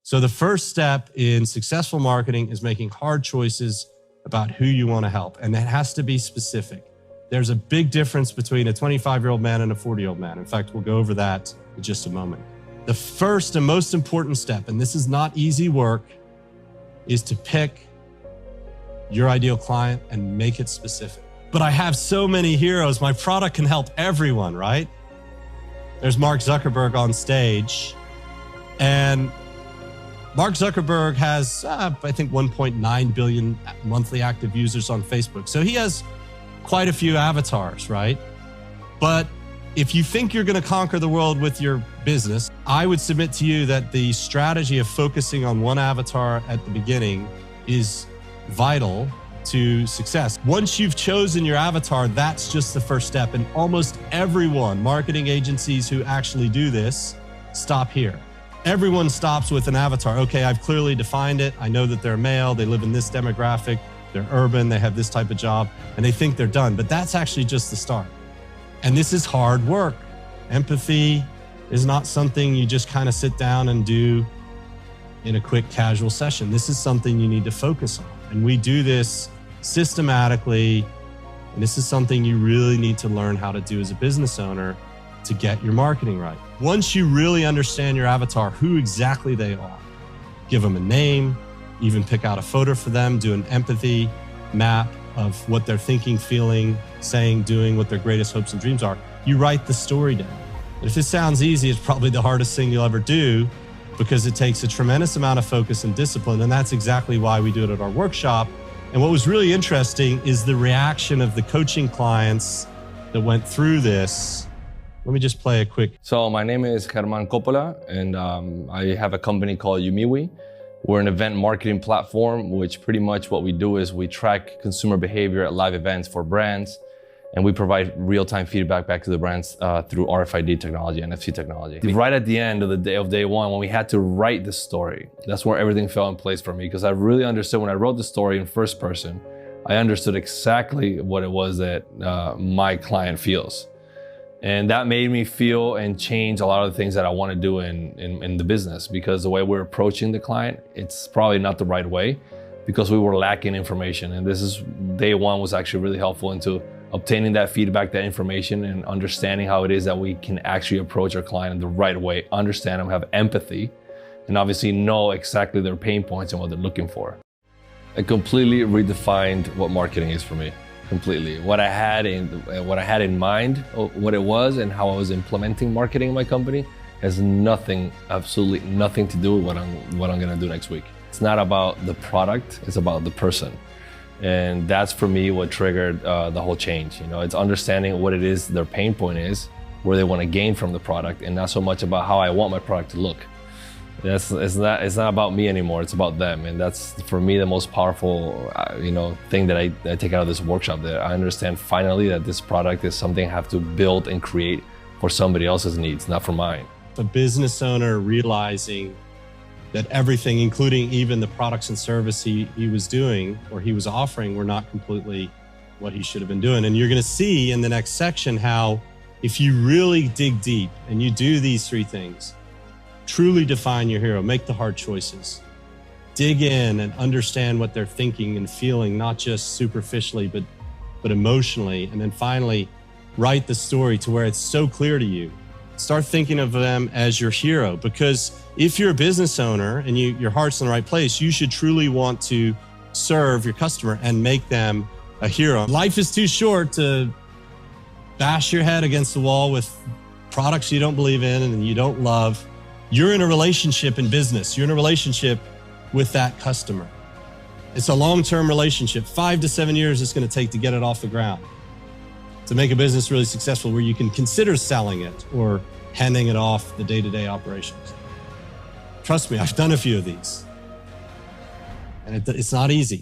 So the first step in successful marketing is making hard choices about who you want to help. And that has to be specific. There's a big difference between a 25-year-old man and a 40-year-old man. In fact, we'll go over that in just a moment. The first and most important step, and this is not easy work, is to pick your ideal client and make it specific. But I have so many heroes. My product can help everyone, right? There's Mark Zuckerberg on stage. And Mark Zuckerberg has, I think, 1.9 billion monthly active users on Facebook. So he has quite a few avatars, right? But if you think you're going to conquer the world with your business, I would submit to you that the strategy of focusing on one avatar at the beginning is vital to success. Once you've chosen your avatar, that's just the first step. And almost everyone, marketing agencies who actually do this, stop here. Everyone stops with an avatar. Okay, I've clearly defined it. I know that they're male, they live in this demographic, they're urban, they have this type of job, and they think they're done. But that's actually just the start. And this is hard work. Empathy is not something you just kind of sit down and do in a quick casual session. This is something you need to focus on. And we do this systematically. And this is something you really need to learn how to do as a business owner to get your marketing right. Once you really understand your avatar, who exactly they are, give them a name, even pick out a photo for them, do an empathy map of what they're thinking, feeling, saying, doing, what their greatest hopes and dreams are. You write the story down. And if this sounds easy, it's probably the hardest thing you'll ever do because it takes a tremendous amount of focus and discipline. And that's exactly why we do it at our workshop. And what was really interesting is the reaction of the coaching clients that went through this. Let me just play a quick. So my name is Germán Coppola, and I have a company called Yumiwi. We're an event marketing platform, which pretty much what we do is we track consumer behavior at live events for brands, and we provide real-time feedback back to the brands through RFID technology, NFC technology. Right at the end of day one, when we had to write the story, that's where everything fell in place for me, because I really understood when I wrote the story in first person, I understood exactly what it was that my client feels. And that made me feel and change a lot of the things that I want to do in the business, because the way we're approaching the client, it's probably not the right way because we were lacking information. And this is day one was actually really helpful into obtaining that feedback, that information, and understanding how it is that we can actually approach our client in the right way, understand them, have empathy, and obviously know exactly their pain points and what they're looking for. I completely redefined what marketing is for me. Completely. What I had in mind, what it was, and how I was implementing marketing in my company has nothing, absolutely nothing to do with what I'm gonna do next week. It's not about the product, it's about the person. And that's for me what triggered the whole change. You know, it's understanding what it is their pain point is, where they want to gain from the product, and not so much about how I want my product to look. It's not about me anymore, it's about them. And that's for me the most powerful thing that I take out of this workshop, that I understand finally that this product is something I have to build and create for somebody else's needs, not for mine. A business owner realizing that everything, including even the products and service he was doing or he was offering, were not completely what he should have been doing. And you're gonna see in the next section how if you really dig deep and you do these three things, truly define your hero, make the hard choices, dig in and understand what they're thinking and feeling, not just superficially, but emotionally. And then finally, write the story to where it's so clear to you. Start thinking of them as your hero, because if you're a business owner and your heart's in the right place, you should truly want to serve your customer and make them a hero. Life is too short to bash your head against the wall with products you don't believe in and you don't love. You're in a relationship in business. You're in a relationship with that customer. It's a long-term relationship. 5 to 7 years it's going to take to get it off the ground, to make a business really successful where you can consider selling it or handing it off the day-to-day operations. Trust me, I've done a few of these, and it's not easy.